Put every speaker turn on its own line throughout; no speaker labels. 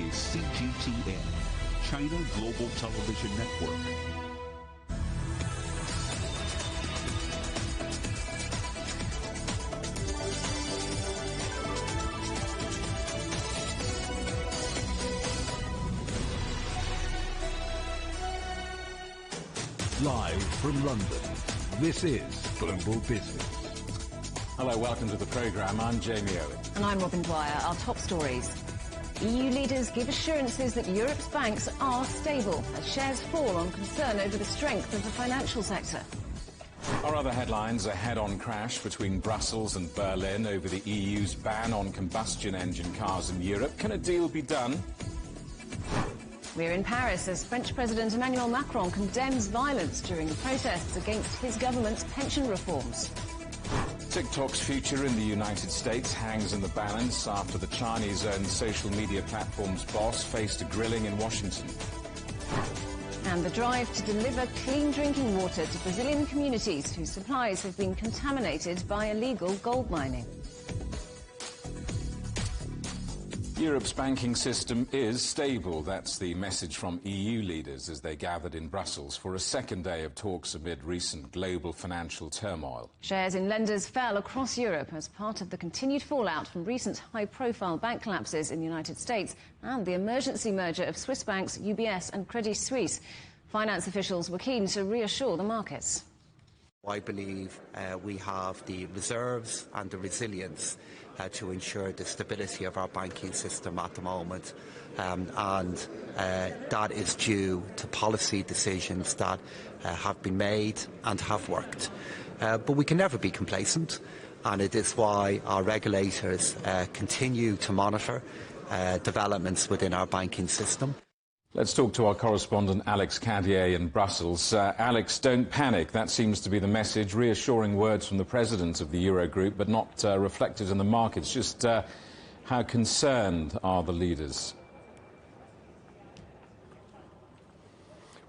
is CGTN, China Global Television Network.
Live from London, this is Global Business.
Hello, welcome to the programme. I'm Jamie Owen.
And I'm Robin Dwyer. Our top stories. EU leaders give assurances that Europe's banks are stable as shares fall on concern over the strength of the financial sector.
Our other headlines: a head-on crash between Brussels and Berlin over the EU's ban on combustion engine cars in Europe. Can a deal be done?
We're in Paris as French President Emmanuel Macron condemns violence during the protests against his government's pension reforms.
TikTok's future in the United States hangs in the balance after the Chinese-owned social media platform's boss faced a grilling in Washington.
And the drive to deliver clean drinking water to Brazilian communities whose supplies have been contaminated by illegal gold mining.
Europe's banking system is stable. That's the message from EU leaders as they gathered in Brussels for a second day of talks amid recent global financial turmoil.
Shares in lenders fell across Europe as part of the continued fallout from recent high-profile bank collapses in the United States and the emergency merger of Swiss banks UBS and Credit Suisse. Finance officials were keen to reassure the markets.
I believe we have the reserves and the resilience to ensure the stability of our banking system at the moment, and that is due to policy decisions that have been made and have worked. But we can never be complacent, and it is why our regulators continue to monitor developments within our banking system.
Let's talk to our correspondent Alex Cadier in Brussels. Alex, don't panic. That seems to be the message. Reassuring words from the president of the Eurogroup, but not reflected in the markets. Just how concerned are the leaders?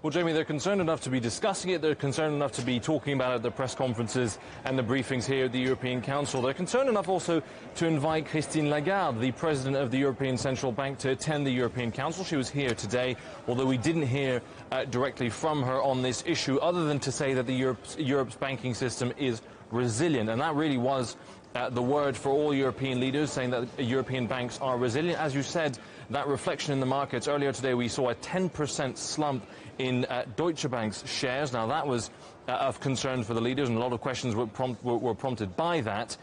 Well, Jamie, they're concerned enough to be discussing it. They're concerned enough to be talking about it at the press conferences and the briefings here at the European Council. They're concerned enough also to invite Christine Lagarde, the president of the European Central Bank, to attend the European Council. She was here today, although we didn't hear directly from her on this issue, other than to say that Europe's banking system is resilient. And that really was the word for all European leaders, saying that European banks are resilient. As you said, that reflection in the markets. Earlier today, we saw a 10% slump in Deutsche Bank's shares. Now, that was of concern for the leaders, and a lot of questions were prompted by that.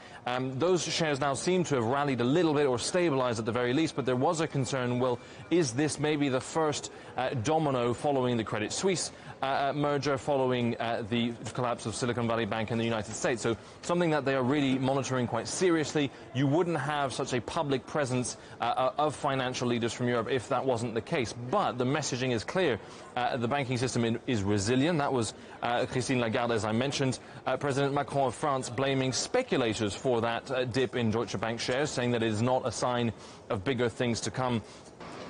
Those shares now seem to have rallied a little bit, or stabilized at the very least, but there was a concern, well, is this maybe the first domino following the Credit Suisse merger, following the collapse of Silicon Valley Bank in the United States? So something that they are really monitoring quite seriously. You wouldn't have such a public presence of financial leaders from Europe if that wasn't the case. But the messaging is clear. The banking system is resilient. That was Christine Lagarde, as I mentioned. President Macron of France blaming speculators for that dip in Deutsche Bank shares, saying that it is not a sign of bigger things to come.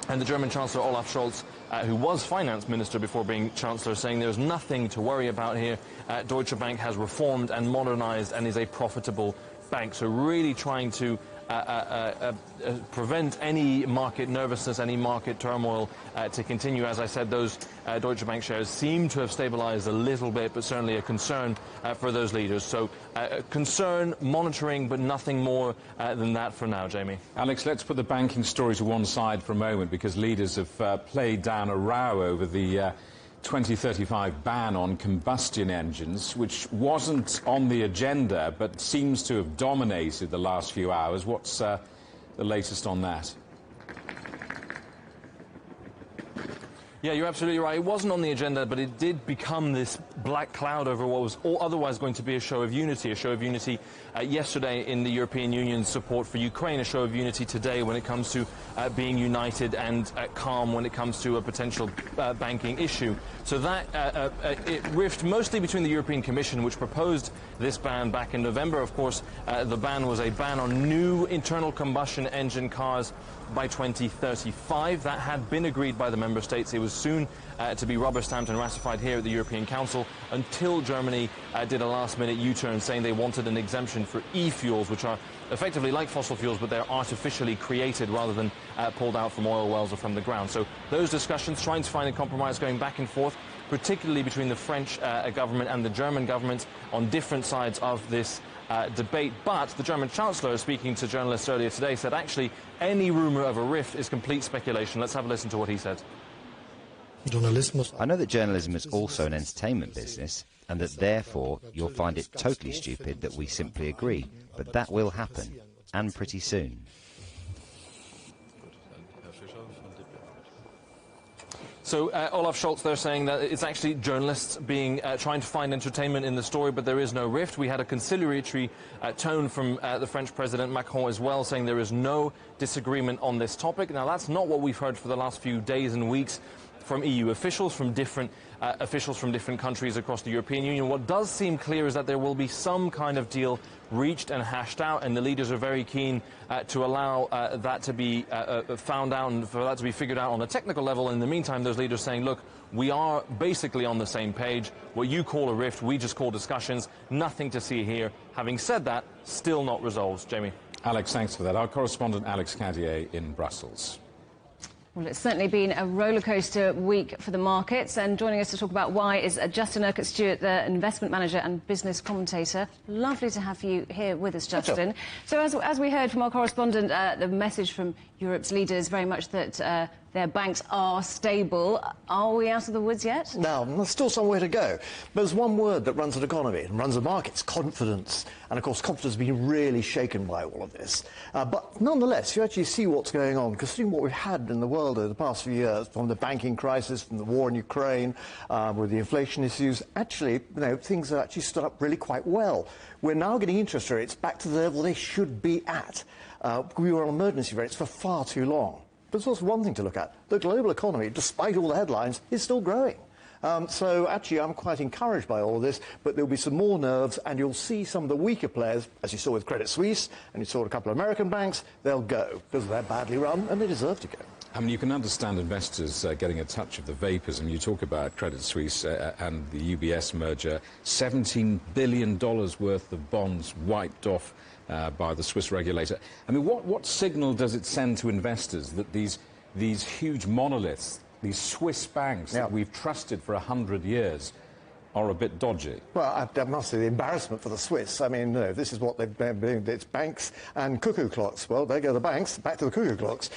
And the German Chancellor Olaf Scholz, who was finance minister before being chancellor, saying there's nothing to worry about here. Deutsche Bank has reformed and modernized and is a profitable bank. So really trying to prevent any market nervousness, any market turmoil to continue. As I said, those Deutsche Bank shares seem to have stabilized a little bit, but certainly a concern for those leaders. So concern, monitoring, but nothing more than that for now, Jamie.
Alex, let's put the banking story to one side for a moment, because leaders have played down a row over the 2035 ban on combustion engines, which wasn't on the agenda but seems to have dominated the last few hours. What's the latest on that?
Yeah, you're absolutely right. It wasn't on the agenda, but it did become this black cloud over what was otherwise going to be a show of unity. Yesterday in the European Union's support for Ukraine, a show of unity today when it comes to being united and calm when it comes to a potential banking issue. So that it rift mostly between the European Commission, which proposed this ban back in November. Of course, the ban was a ban on new internal combustion engine cars by 2035. That had been agreed by the member states. It was soon to be rubber stamped and ratified here at the European Council. until Germany did a last-minute U-turn, saying they wanted an exemption for e-fuels, which are effectively like fossil fuels, but they're artificially created rather than pulled out from oil wells or from the ground. So those discussions, trying to find a compromise, going back and forth, particularly between the French government and the German government on different sides of this debate. But the German Chancellor, speaking to journalists earlier today, said actually any rumour of a rift is complete speculation. Let's have a listen to what he said.
I know that journalism is also an entertainment business, and that therefore you'll find it totally stupid that we simply agree. But that will happen, and pretty soon.
So Olaf Scholz, they're saying that it's actually journalists trying to find entertainment in the story, but there is no rift. We had a conciliatory tone from the French President Macron as well, saying there is no disagreement on this topic. Now, that's not what we've heard for the last few days and weeks from EU officials, from different officials from different countries across the European Union. What does seem clear is that there will be some kind of deal reached and hashed out, and the leaders are very keen to allow that to be found out and for that to be figured out on a technical level. In the meantime, those leaders saying, look, we are basically on the same page. What you call a rift, we just call discussions. Nothing to see here. Having said that, still not resolved. Jamie.
Alex, thanks for that. Our correspondent Alex Cadier in Brussels.
Well, it's certainly been a rollercoaster week for the markets, and joining us to talk about why is Justin Urquhart-Stewart, the investment manager and business commentator. Lovely to have you here with us, Justin. So as we heard from our correspondent, the message from Europe's leaders very much that their banks are stable. Are we out of the woods yet?
No, there's still some way to go. But there's one word that runs an economy and runs the markets: confidence. And of course, confidence has been really shaken by all of this. But nonetheless, you actually see what's going on, considering what we've had in the world over the past few years, from the banking crisis, from the war in Ukraine, with the inflation issues. Actually, things are actually stood up really quite well. We're now getting interest rates back to the level they should be at. We were on emergency rates for far too long. But there's also one thing to look at. The global economy, despite all the headlines, is still growing. So actually, I'm quite encouraged by all of this, but there'll be some more nerves, and you'll see some of the weaker players, as you saw with Credit Suisse, and you saw with a couple of American banks, they'll go, because they're badly run, and they deserve to go.
I mean, you can understand investors getting a touch of the vapours. I mean, you talk about Credit Suisse and the UBS merger, $17 billion worth of bonds wiped off by the Swiss regulator. I mean, what signal does it send to investors that these huge monoliths, these Swiss banks that we've trusted for 100 years, are a bit dodgy?
Well, I must say the embarrassment for the Swiss. I mean, this is what they've been doing. It's banks and cuckoo clocks. Well, there go the banks, back to the cuckoo clocks.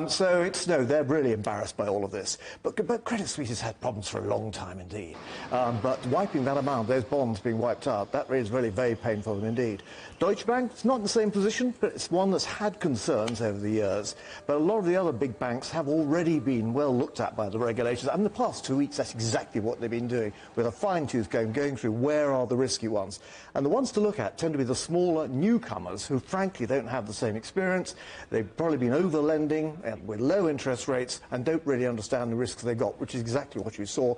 So they're really embarrassed by all of this. But Credit Suisse has had problems for a long time indeed. But wiping that amount, those bonds being wiped out, that is really very painful for them indeed. Deutsche Bank, it's not in the same position, but it's one that's had concerns over the years. But a lot of the other big banks have already been well looked at by the regulators. And in the past 2 weeks, that's exactly what they've been doing, with a fine-tooth comb, going through where are the risky ones. And the ones to look at tend to be the smaller newcomers who, frankly, don't have the same experience. They've probably been over-lending with low interest rates and don't really understand the risks they've got, which is exactly what you saw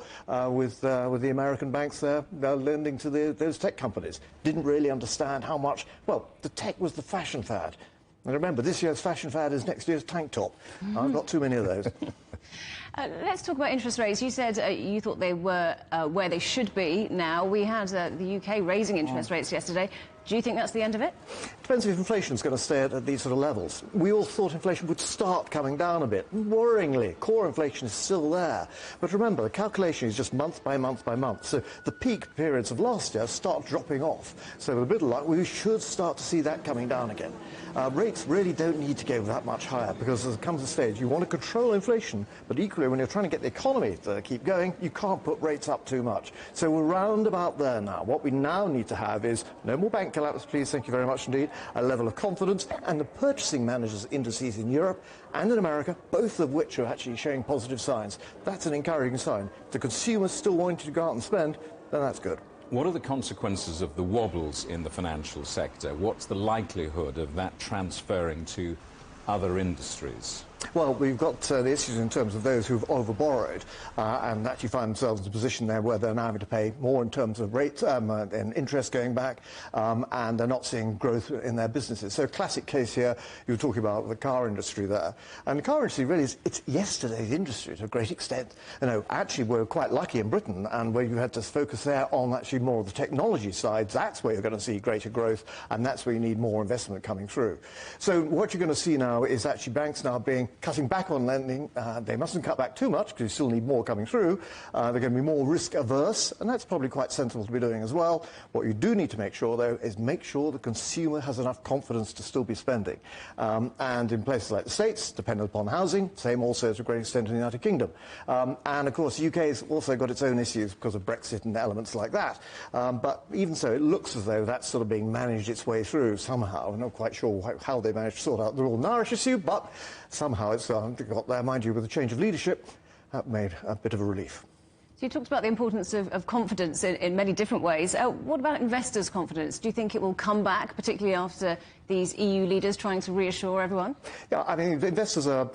with the American banks there lending to those tech companies. Didn't really understand how much. Well, the tech was the fashion fad. And remember, this year's fashion fad is next year's tank top. I've got too many of those.
Let's talk about interest rates. You said you thought they were where they should be now. We had the UK raising interest rates yesterday. Do you think that's the end of it?
Depends if inflation is going to stay at these sort of levels. We all thought inflation would start coming down a bit. Worryingly, core inflation is still there. But remember, the calculation is just month by month by month. So the peak periods of last year start dropping off. So with a bit of luck, we should start to see that coming down again. Rates really don't need to go that much higher, because there comes a stage you want to control inflation, but equally when you're trying to get the economy to keep going, you can't put rates up too much. So we're round about there now. What we now need to have is no more bank collapse, please, thank you very much indeed, a level of confidence, and the purchasing managers' indices in Europe and in America, both of which are actually showing positive signs. That's an encouraging sign. If the consumer's still wanting to go out and spend, then that's good.
What are the consequences of the wobbles in the financial sector? What's the likelihood of that transferring to other industries?
Well, we've got the issues in terms of those who've overborrowed and actually find themselves in a position there where they're now having to pay more in terms of rates and interest going back, and they're not seeing growth in their businesses. So, classic case here, you were talking about the car industry there. And the car industry really it's yesterday's industry to a great extent. You know, actually, we're quite lucky in Britain, and where you had to focus there on actually more of the technology side, that's where you're going to see greater growth, and that's where you need more investment coming through. So, what you're going to see now is actually banks now cutting back on lending. They mustn't cut back too much because you still need more coming through. They're going to be more risk averse, and that's probably quite sensible to be doing as well. What you do need to make sure, though, is make sure the consumer has enough confidence to still be spending. And in places like the States, dependent upon housing, same also to a great extent in the United Kingdom. And of course, the UK has also got its own issues because of Brexit and elements like that. But even so, it looks as though that's sort of being managed its way through somehow. I'm not quite sure how they managed to sort out the Royal Irish issue, but somehow it's got there, mind you, with a change of leadership, that made a bit of a relief.
So you talked about the importance of confidence in many different ways. What about investors' confidence? Do you think it will come back, particularly after these EU leaders trying to reassure everyone?
Yeah, I mean, the investors are,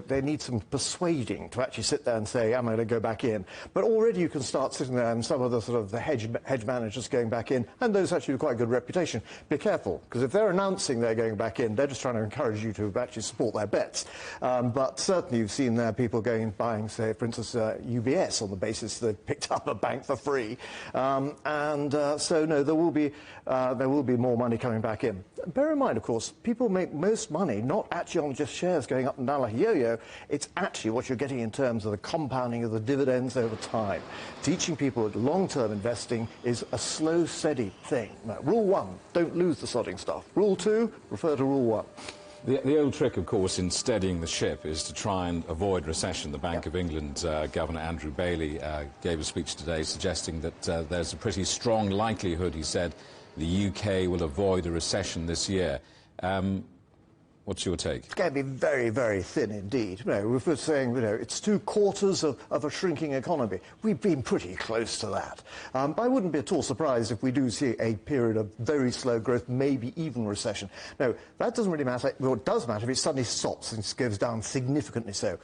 they need some persuading to actually sit there and say, I'm going to go back in. But already you can start sitting there and some of the sort of the hedge managers going back in, and those actually with quite a good reputation. Be careful, because if they're announcing they're going back in, they're just trying to encourage you to actually support their bets. But certainly you've seen there people buying, say, for instance, UBS on the basis they picked up a bank for free. So no, there will be more money coming back in. Bear in mind, of course, people make most money not actually on just shares going up and down like a yo-yo. It's actually what you're getting in terms of the compounding of the dividends over time. Teaching people that long-term investing is a slow, steady thing. Now, rule 1, don't lose the sodding stuff. Rule 2, refer to rule 1.
The old trick, of course, in steadying the ship is to try and avoid recession. The Bank of England Governor Andrew Bailey gave a speech today suggesting that there's a pretty strong likelihood, he said, the UK will avoid a recession this year. What's your take?
It's going to be very, very thin indeed. You know, if we're saying, it's 2/4 of a shrinking economy, we've been pretty close to that. But I wouldn't be at all surprised if we do see a period of very slow growth, maybe even recession. No, that doesn't really matter. Well, it does matter if it suddenly stops and goes down significantly so.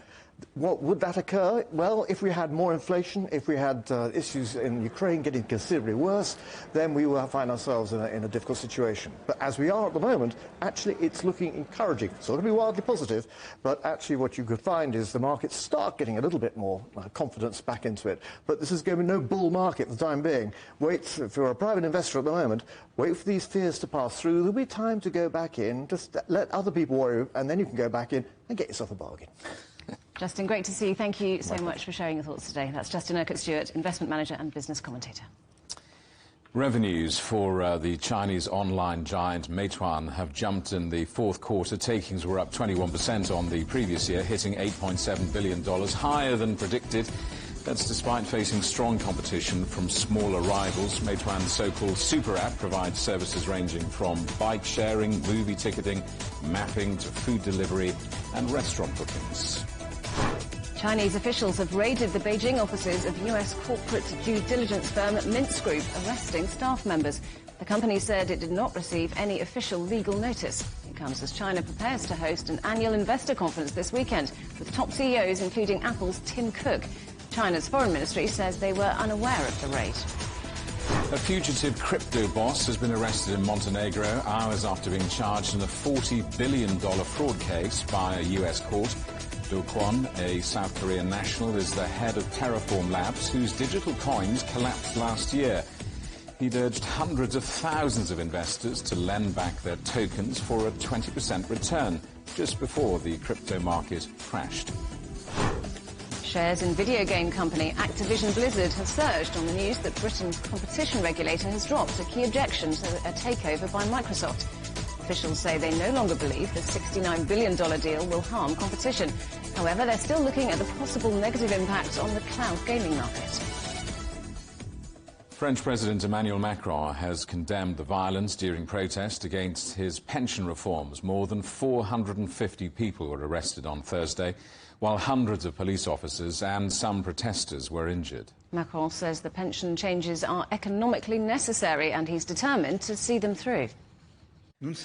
What would that occur? Well, if we had more inflation, if we had issues in Ukraine getting considerably worse, then we will find ourselves in a difficult situation. But as we are at the moment, actually it's looking encouraging. It's not going to be wildly positive, but actually what you could find is the markets start getting a little bit more confidence back into it. But this is going to be no bull market for the time being. Wait, if you're a private investor at the moment, wait for these fears to pass through. There'll be time to go back in, just let other people worry, and then you can go back in and get yourself a bargain.
Justin, great to see you. Thank you so much for sharing your thoughts today. That's Justin Urquhart-Stewart, investment manager and business commentator.
Revenues for the Chinese online giant Meituan have jumped in the fourth quarter. Takings were up 21% on the previous year, hitting $8.7 billion, higher than predicted. That's despite facing strong competition from smaller rivals. Meituan's so-called super app provides services ranging from bike sharing, movie ticketing, mapping to food delivery and restaurant bookings.
Chinese officials have raided the Beijing offices of US corporate due diligence firm Mintz Group, arresting staff members. The company said it did not receive any official legal notice. It comes as China prepares to host an annual investor conference this weekend with top CEOs, including Apple's Tim Cook. China's foreign ministry says they were unaware of the raid.
A fugitive crypto boss has been arrested in Montenegro hours after being charged in a $40 billion fraud case by a US court. Do Kwon, a South Korean national, is the head of Terraform Labs, whose digital coins collapsed last year. He'd urged hundreds of thousands of investors to lend back their tokens for a 20% return, just before the crypto market crashed.
Shares in video game company Activision Blizzard have surged on the news that Britain's competition regulator has dropped a key objection to a takeover by Microsoft. Officials say they no longer believe the $69 billion deal will harm competition. However, they're still looking at the possible negative impact on the cloud gaming market.
French President Emmanuel Macron has condemned the violence during protest against his pension reforms. More than 450 people were arrested on Thursday, while hundreds of police officers and some protesters were injured.
Macron says the pension changes are economically necessary and he's determined to see them through.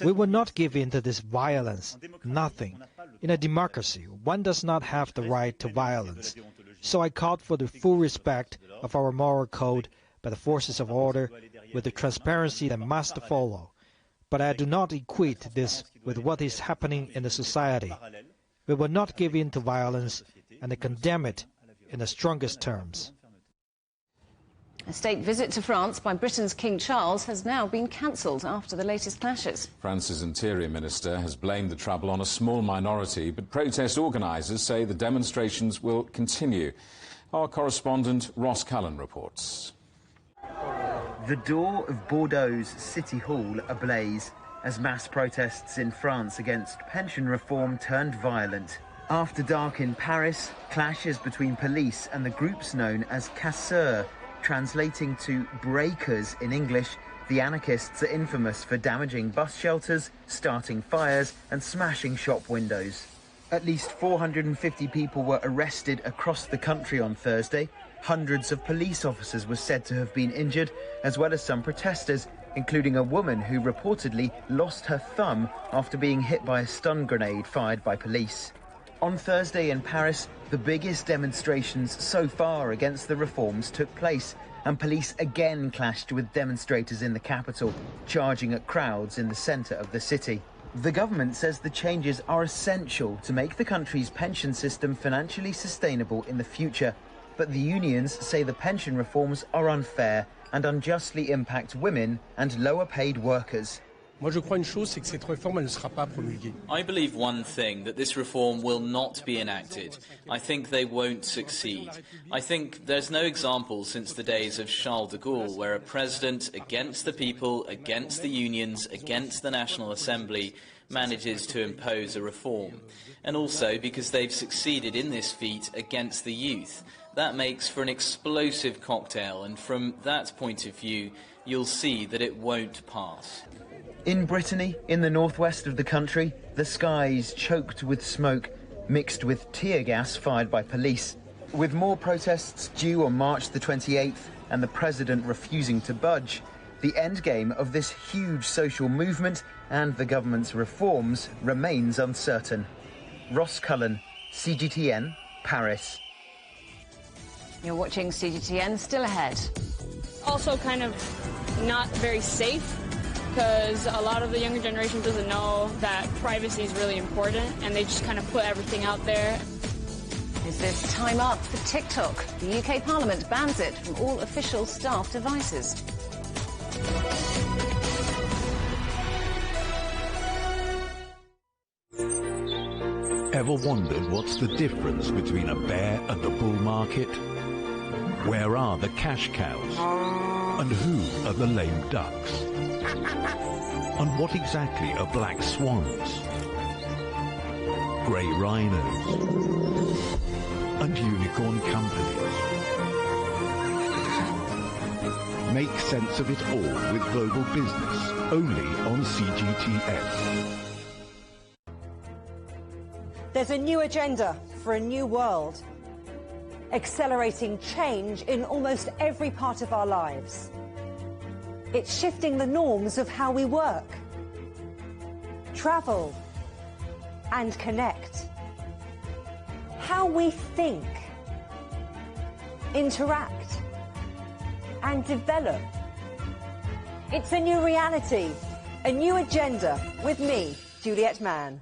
We will not give in to this violence. Nothing. In a democracy, one does not have the right to violence. So I called for the full respect of our moral code by the forces of order with the transparency that must follow. But I do not equate this with what is happening in the society. We will not give in to violence and condemn it in the strongest terms.
A state visit to France by Britain's King Charles has now been cancelled after the latest clashes.
France's Interior Minister has blamed the trouble on a small minority, but protest organisers say the demonstrations will continue. Our correspondent Ross Cullen reports.
The door of Bordeaux's City Hall ablaze as mass protests in France against pension reform turned violent. After dark in Paris, clashes between police and the groups known as casseurs, translating to breakers in English. The anarchists are infamous for damaging bus shelters, starting fires and smashing shop windows. At least 450 people were arrested across the country on Thursday. Hundreds of police officers were said to have been injured, as well as some protesters, including a woman who reportedly lost her thumb after being hit by a stun grenade fired by police. On Thursday in Paris, the biggest demonstrations so far against the reforms took place, and police again clashed with demonstrators in the capital, charging at crowds in the centre of the city. The government says the changes are essential to make the country's pension system financially sustainable in the future, but the unions say the pension reforms are unfair and unjustly impact women and lower-paid workers.
I believe one thing, that this reform will not be enacted. I think they won't succeed. I think there's no example since the days of Charles de Gaulle where a president against the people, against the unions, against the National Assembly manages to impose a reform. And also because they've succeeded in this feat against the youth. That makes for an explosive cocktail, and from that point of view, you'll see that it won't pass.
In Brittany, in the northwest of the country, the skies choked with smoke, mixed with tear gas fired by police. With more protests due on March the 28th and the president refusing to budge, the endgame of this huge social movement and the government's reforms remains uncertain. Ross Cullen, CGTN, Paris.
You're watching CGTN, still ahead.
Also kind of not very safe, because a lot of the younger generation doesn't know that privacy is really important, and they just kind of put everything out there.
Is this time up for TikTok? The UK Parliament bans it from all official staff devices.
Ever wondered what's the difference between a bear and a bull market? Where are the cash cows? And who are the lame ducks? And what exactly are black swans, grey rhinos, and unicorn companies? Make sense of it all with Global Business, only on CGTN.
There's a new agenda for a new world, accelerating change in almost every part of our lives. It's shifting the norms of how we work, travel, and connect. How we think, interact, and develop. It's a new reality, a new agenda with me, Juliet Mann.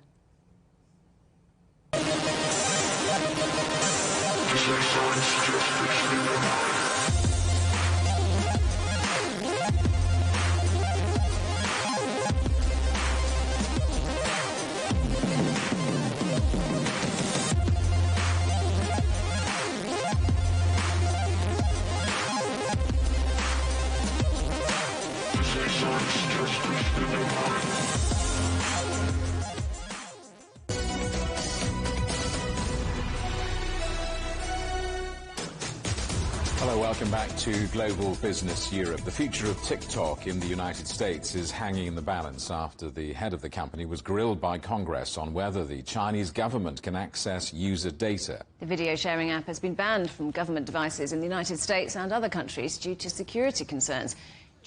Hello, welcome back to Global Business Europe. The future of TikTok in the United States is hanging in the balance after the head of the company was grilled by Congress on whether the Chinese government can access user data.
The video sharing app has been banned from government devices in the United States and other countries due to security concerns.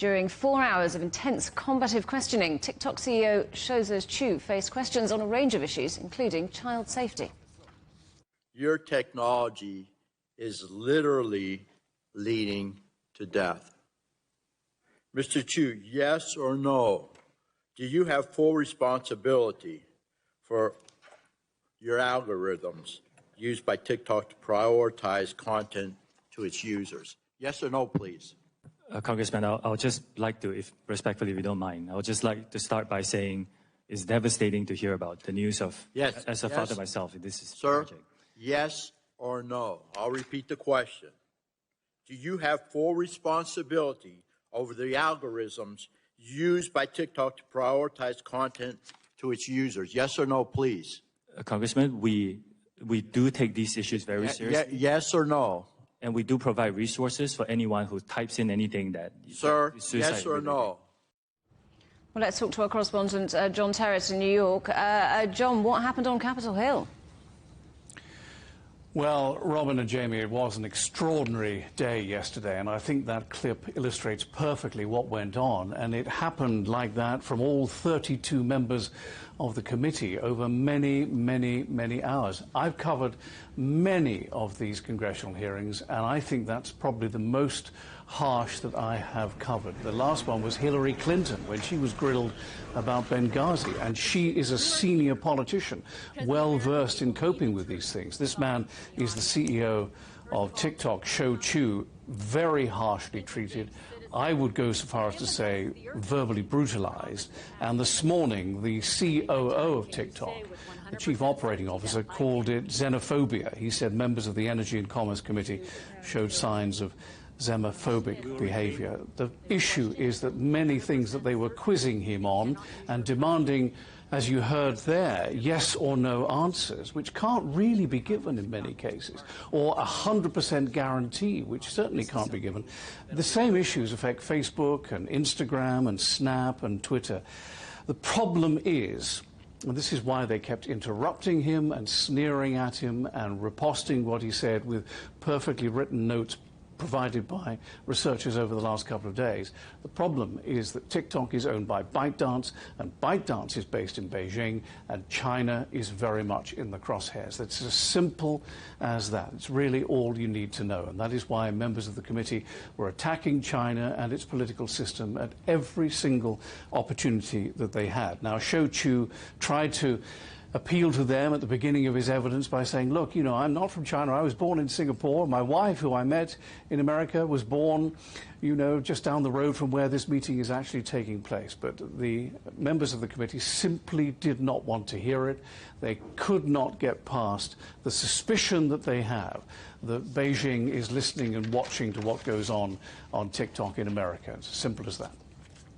During 4 hours of intense combative questioning, TikTok CEO Shouze Chu faced questions on a range of issues, including child safety.
Your technology is literally leading to death. Mr. Chu, yes or no? Do you have full responsibility for your algorithms used by TikTok to prioritize content to its users? Yes or no, please?
Congressman, I'll just like to, if respectfully, if you don't mind, I would just like to start by saying it's devastating to hear about the news of, as a father myself, this is
Sir,
tragic.
Yes or no? I'll repeat the question. Do you have full responsibility over the algorithms used by TikTok to prioritize content to its users? Yes or no, please?
Congressman, we do take these issues very seriously.
Yes or no?
And we do provide resources for anyone who types in anything that...
Sir, yes or no?
Well, let's talk to our correspondent, John Terrett in New York. John, what happened on Capitol Hill?
Well, Robin and Jamie, it was an extraordinary day yesterday, and I think that clip illustrates perfectly what went on. And it happened like that from all 32 members of the committee over many, many, many hours. I've covered many of these congressional hearings, and I think that's probably the most harsh that I have covered. The last one was Hillary Clinton, when she was grilled about Benghazi, and she is a senior politician, well versed in coping with these things. This man is the CEO of TikTok, Shouze Chu, very harshly treated. I would go so far as to say verbally brutalized. And this morning, the COO of TikTok, the chief operating officer, called it xenophobia. He said members of the Energy and Commerce Committee showed signs of xenophobic behavior. The issue is that many things that they were quizzing him on and demanding, as you heard there, yes or no answers, which can't really be given in many cases, or 100% guarantee, which certainly can't be given. The same issues affect Facebook and Instagram and Snap and Twitter. The problem is, and this is why they kept interrupting him and sneering at him and riposting what he said with perfectly written notes provided by researchers over the last couple of days. The problem is that TikTok is owned by ByteDance, and ByteDance is based in Beijing, and China is very much in the crosshairs. It's as simple as that. It's really all you need to know, and that is why members of the committee were attacking China and its political system at every single opportunity that they had. Now, Shouze Chu tried to appeal to them at the beginning of his evidence by saying, look, you know, I'm not from China. I was born in Singapore. My wife, who I met in America, was born, you know, just down the road from where this meeting is actually taking place. But the members of the committee simply did not want to hear it. They could not get past the suspicion that they have that Beijing is listening and watching to what goes on TikTok in America. It's as simple as that.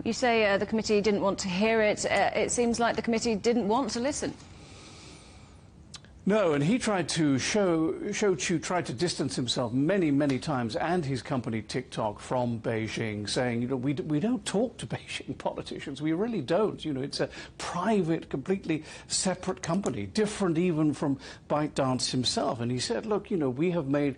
You say the committee didn't want to hear it. It seems like the committee didn't want to listen.
No, and he tried to Shouze Chu tried to distance himself many, many times, and his company TikTok, from Beijing, saying, you know, we don't talk to Beijing politicians. We really don't. You know, it's a private, completely separate company, different even from ByteDance himself. And he said, look, you know, we have made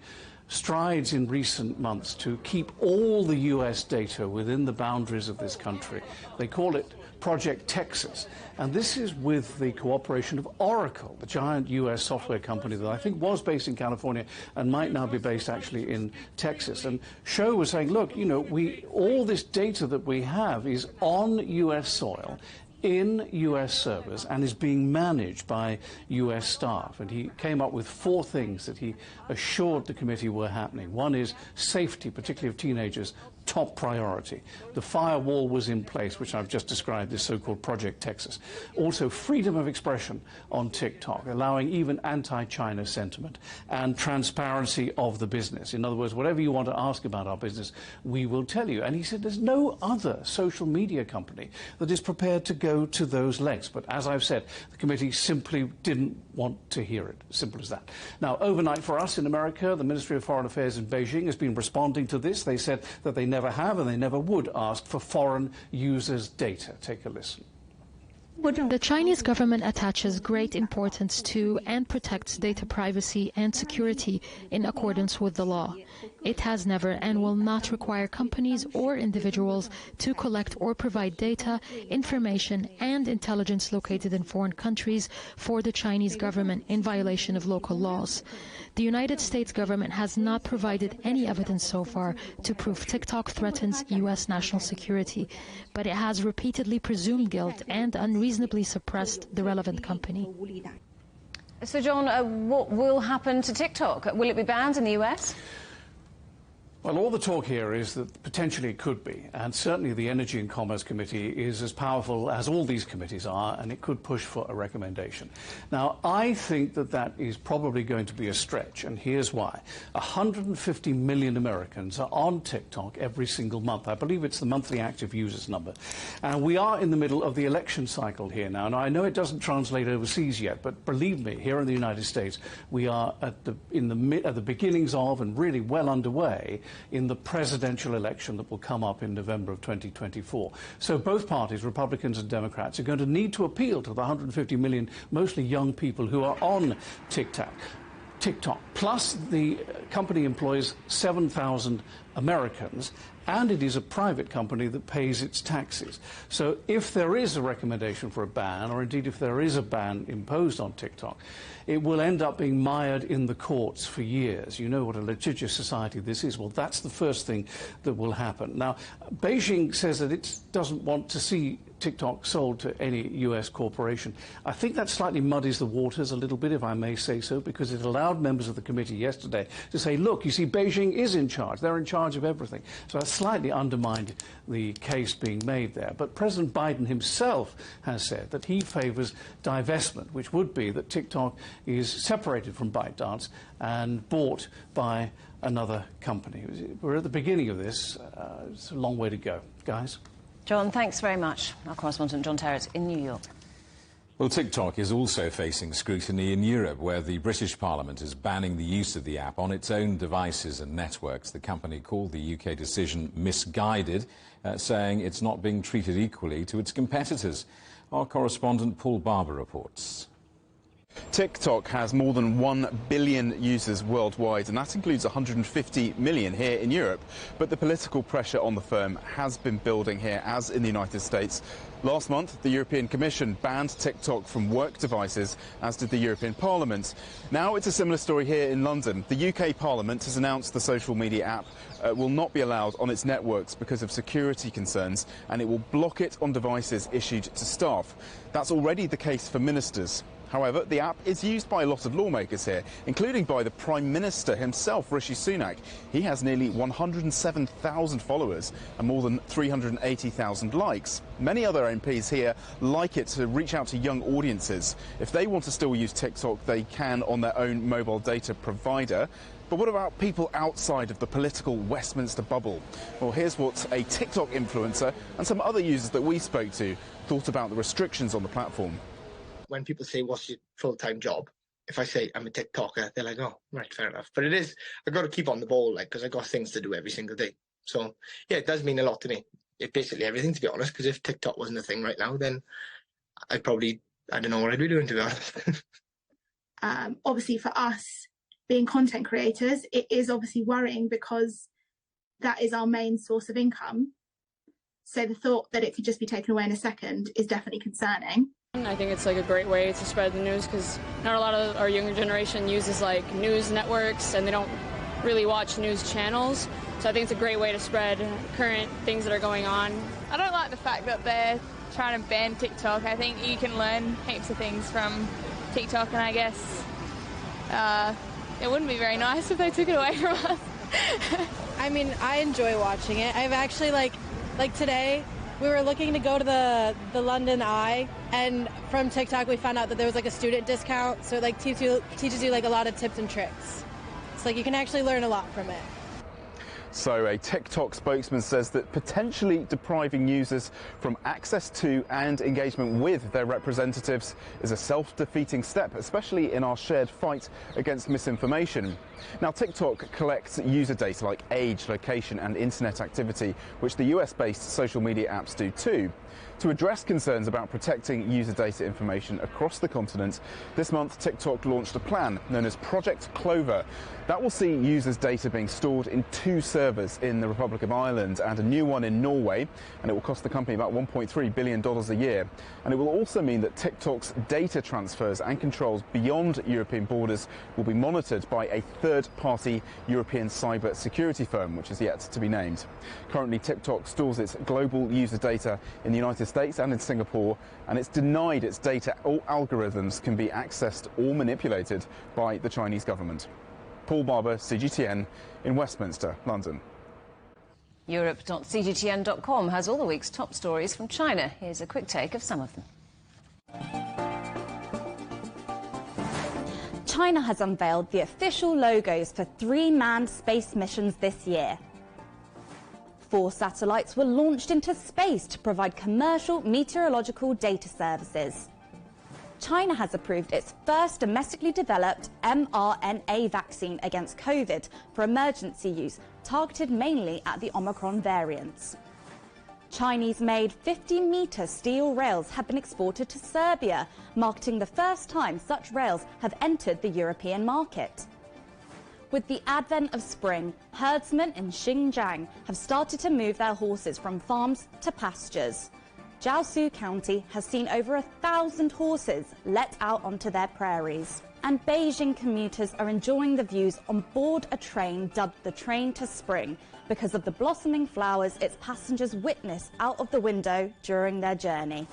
strides in recent months to keep all the U.S. data within the boundaries of this country. They call it Project Texas, and this is with the cooperation of Oracle, the giant U.S. software company that I think was based in California and might now be based actually in Texas. And Shouze was saying, look, you know, all this data that we have is on U.S. soil, in U.S. servers, and is being managed by U.S. staff. And he came up with 4 things that he assured the committee were happening. One is safety, particularly of teenagers, top priority. The firewall was in place, which I've just described, this so-called Project Texas. Also, freedom of expression on TikTok, allowing even anti-China sentiment, and transparency of the business. In other words, whatever you want to ask about our business, we will tell you. And he said there's no other social media company that is prepared to go to those lengths. But as I've said, the committee simply didn't want to hear it. Simple as that. Now, overnight for us in America, the Ministry of Foreign Affairs in Beijing has been responding to this. They said that they never have and they never would ask for foreign users' data. Take a listen.
The Chinese government attaches great importance to and protects data privacy and security in accordance with the law. It has never and will not require companies or individuals to collect or provide data, information, and intelligence located in foreign countries for the Chinese government in violation of local laws. The United States government has not provided any evidence so far to prove TikTok threatens U.S. national security, but it has repeatedly presumed guilt and unreasonably suppressed the relevant company.
So, John, what will happen to TikTok? Will it be banned in the US?
Well, all the talk here is that potentially it could be, and certainly the Energy and Commerce Committee is as powerful as all these committees are, and it could push for a recommendation. Now, I think that that is probably going to be a stretch, and here's why. 150 million Americans are on TikTok every single month. I believe it's the monthly active users number. And we are in the middle of the election cycle here now. Now, I know it doesn't translate overseas yet, but believe me, here in the United States, we are at the beginnings of and really well underway in the presidential election that will come up in November of 2024. So both parties, Republicans and Democrats, are going to need to appeal to the 150 million, mostly young people who are on TikTok. Plus, the company employs 7,000 Americans, and it is a private company that pays its taxes. So if there is a recommendation for a ban, or indeed if there is a ban imposed on TikTok, it will end up being mired in the courts for years. You know what a litigious society this is. Well, that's the first thing that will happen. Now, Beijing says that it doesn't want to see TikTok sold to any US corporation. I think that slightly muddies the waters a little bit, if I may say so, because it allowed members of the committee yesterday to say, look, you see, Beijing is in charge. They're in charge of everything. So that slightly undermined the case being made there. But President Biden himself has said that he favors divestment, which would be that TikTok is separated from ByteDance and bought by another company. We're at the beginning of this. It's a long way to go, guys.
John, thanks very much. Our correspondent John Terrett in New York.
Well, TikTok is also facing scrutiny in Europe, where the British Parliament is banning the use of the app on its own devices and networks. The company called the UK decision misguided, saying it's not being treated equally to its competitors. Our correspondent Paul Barber reports.
TikTok has more than 1 billion users worldwide, and that includes 150 million here in Europe. But the political pressure on the firm has been building here, as in the United States. Last month, the European Commission banned TikTok from work devices, as did the European Parliament. Now it's a similar story here in London. The UK Parliament has announced the social media app will not be allowed on its networks because of security concerns, and it will block it on devices issued to staff. That's already the case for ministers. However, the app is used by a lot of lawmakers here, including by the Prime Minister himself, Rishi Sunak. He has nearly 107,000 followers and more than 380,000 likes. Many other MPs here like it to reach out to young audiences. If they want to still use TikTok, they can on their own mobile data provider. But what about people outside of the political Westminster bubble? Well, here's what a TikTok influencer and some other users that we spoke to thought about the restrictions on the platform.
When people say, what's your full-time job? If I say I'm a TikToker, they're like, oh, right, fair enough. But it is, I've got to keep on the ball, like, because I've got things to do every single day. So, yeah, it does mean a lot to me. It's basically everything, to be honest, because if TikTok wasn't a thing right now, then I don't know what I'd be doing, to be honest.
Obviously, for us, being content creators, it is obviously worrying because that is our main source of income. So the thought that it could just be taken away in a second is definitely concerning.
I think it's like a great way to spread the news because not a lot of our younger generation uses like news networks and they don't really watch news channels. So I think it's a great way to spread current things that are going on.
I don't like the fact that they're trying to ban TikTok. I think you can learn heaps of things from TikTok, and I guess it wouldn't be very nice if they took it away from us.
I mean, I enjoy watching it. I've actually like today, we were looking to go to the London Eye, and from TikTok we found out that there was like a student discount, so it like teaches you like a lot of tips and tricks. It's like you can actually learn a lot from it.
So a TikTok spokesman says that potentially depriving users from access to and engagement with their representatives is a self-defeating step, especially in our shared fight against misinformation. Now, TikTok collects user data like age, location and internet activity, which the US-based social media apps do too. To address concerns about protecting user data information across the continent, this month TikTok launched a plan known as Project Clover that will see users' data being stored in 2 servers in the Republic of Ireland and a new one in Norway, and it will cost the company about $1.3 billion a year. And it will also mean that TikTok's data transfers and controls beyond European borders will be monitored by a third-party European cyber security firm, which is yet to be named. Currently, TikTok stores its global user data in the United States and in Singapore, and it's denied its data or algorithms can be accessed or manipulated by the Chinese government. Paul Barber, CGTN, in Westminster, London.
Europe.cgtn.com has all the week's top stories from China. Here's a quick take of some of them.
China has unveiled the official logos for 3 manned space missions this year. 4 satellites were launched into space to provide commercial meteorological data services. China has approved its first domestically developed mRNA vaccine against COVID for emergency use, targeted mainly at the Omicron variants. Chinese-made 50-metre steel rails have been exported to Serbia, marking the first time such rails have entered the European market. With the advent of spring, herdsmen in Xinjiang have started to move their horses from farms to pastures. Jiangsu County has seen over 1,000 horses let out onto their prairies. And Beijing commuters are enjoying the views on board a train dubbed the Train to Spring because of the blossoming flowers its passengers witness out of the window during their journey.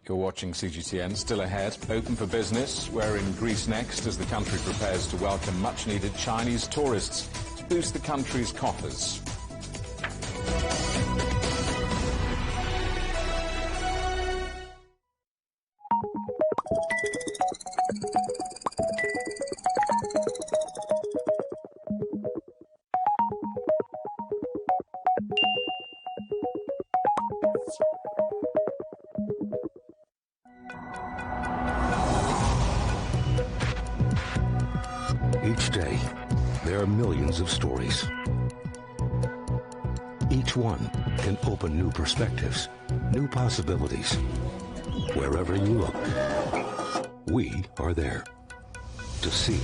You're watching CGTN. Still ahead, open for business. We're in Greece next as the country prepares to welcome much-needed Chinese tourists to boost the country's coffers.
Each day, there are millions of stories. Each one can open new perspectives, new possibilities. Wherever you look, we are there to see,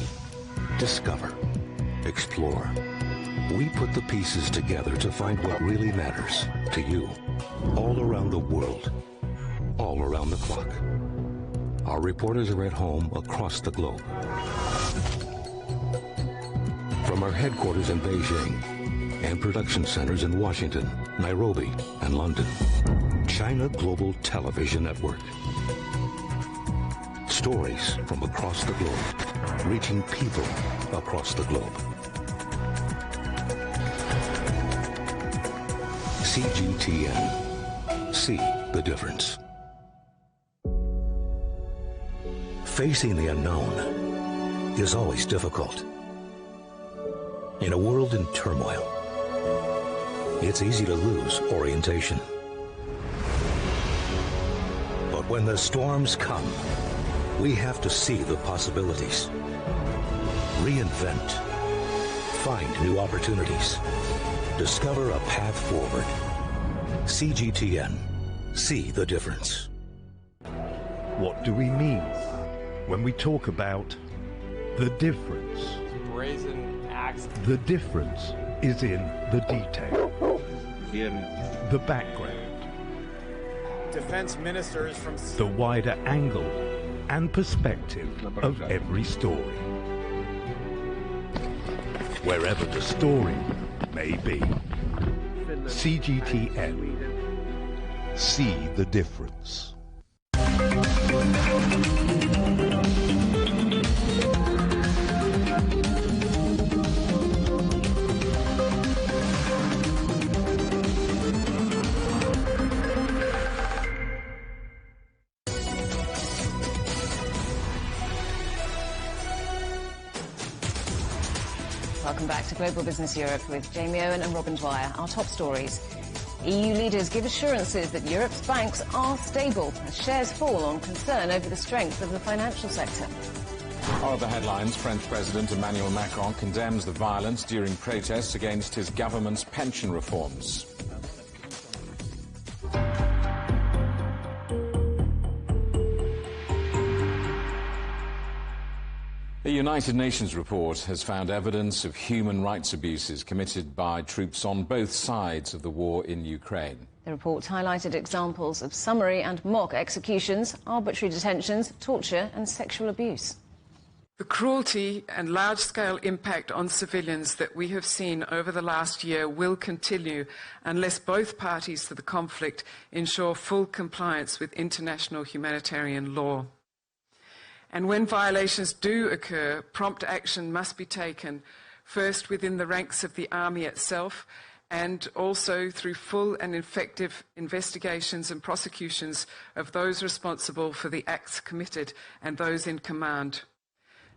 discover, explore. We put the pieces together to find what really matters to you, all around the world, all around the clock. Our reporters are at home across the globe. From our headquarters in Beijing and production centers in Washington, Nairobi, and London, China Global Television Network. Stories from across the globe, reaching people across the globe. CGTN. See the difference. Facing the unknown is always difficult. In a world in turmoil, it's easy to lose orientation. But when the storms come, we have to see the possibilities, reinvent, find new opportunities, discover a path forward. CGTN. See the difference.
What do we mean when we talk about the difference?
Brazen axe.
The difference is in the detail, in the background,
Defense ministers from
the wider angle and perspective of every story. Wherever the story may be. CGTN. See the difference.
Welcome back to Global Business Europe with Jamie Owen and Robin Dwyer. Our top stories. EU leaders give assurances that Europe's banks are stable as shares fall on concern over the strength of the financial sector.
Our other headlines, French President Emmanuel Macron condemns the violence during protests against his government's pension reforms. A United Nations report has found evidence of human rights abuses committed by troops on both sides of the war in Ukraine.
The report highlighted examples of summary and mock executions, arbitrary detentions, torture and sexual abuse.
The cruelty and large-scale impact on civilians that we have seen over the last year will continue unless both parties to the conflict ensure full compliance with international humanitarian law. And when violations do occur, prompt action must be taken, first within the ranks of the army itself, and also through full and effective investigations and prosecutions of those responsible for the acts committed and those in command.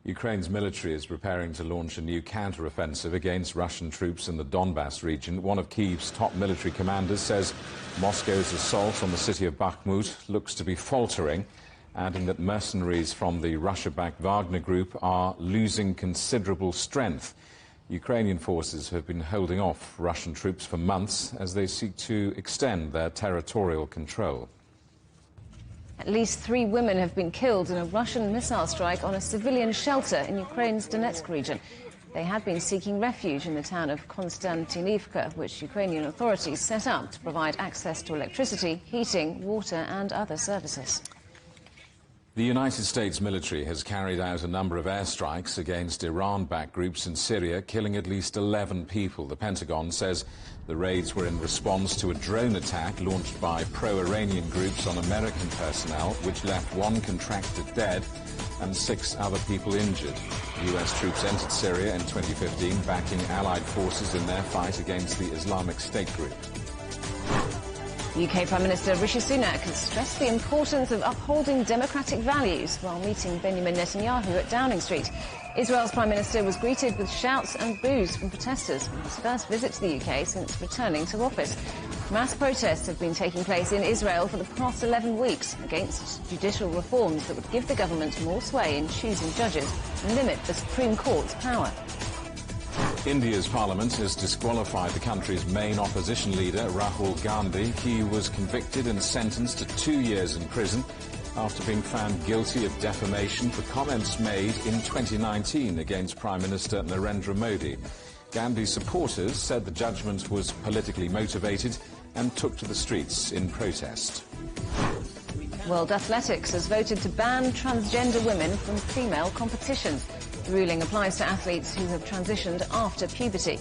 Ukraine's military is preparing to launch a new counter-offensive against Russian troops in the Donbass region. One of Kyiv's top military commanders says Moscow's assault on the city of Bakhmut looks to be faltering, adding that mercenaries from the Russia-backed Wagner group are losing considerable strength. Ukrainian forces have been holding off Russian troops for months as they seek to extend their territorial control.
At least 3 women have been killed in a Russian missile strike on a civilian shelter in Ukraine's Donetsk region. They had been seeking refuge in the town of Konstantinivka, which Ukrainian authorities set up to provide access to electricity, heating, water and other services.
The United States military has carried out a number of airstrikes against Iran-backed groups in Syria, killing at least 11 people. The Pentagon says the raids were in response to a drone attack launched by pro-Iranian groups on American personnel, which left 1 contractor dead and 6 other people injured. US troops entered Syria in 2015, backing Allied forces in their fight against the Islamic State group.
UK Prime Minister Rishi Sunak has stressed the importance of upholding democratic values while meeting Benjamin Netanyahu at Downing Street. Israel's Prime Minister was greeted with shouts and boos from protesters on his first visit to the UK since returning to office. Mass protests have been taking place in Israel for the past 11 weeks against judicial reforms that would give the government more sway in choosing judges and limit the Supreme Court's power.
India's parliament has disqualified the country's main opposition leader, Rahul Gandhi. He was convicted and sentenced to 2 years in prison after being found guilty of defamation for comments made in 2019 against Prime Minister Narendra Modi. Gandhi's supporters said the judgment was politically motivated and took to the streets in protest.
World Athletics has voted to ban transgender women from female competitions. The ruling applies to athletes who have transitioned after puberty.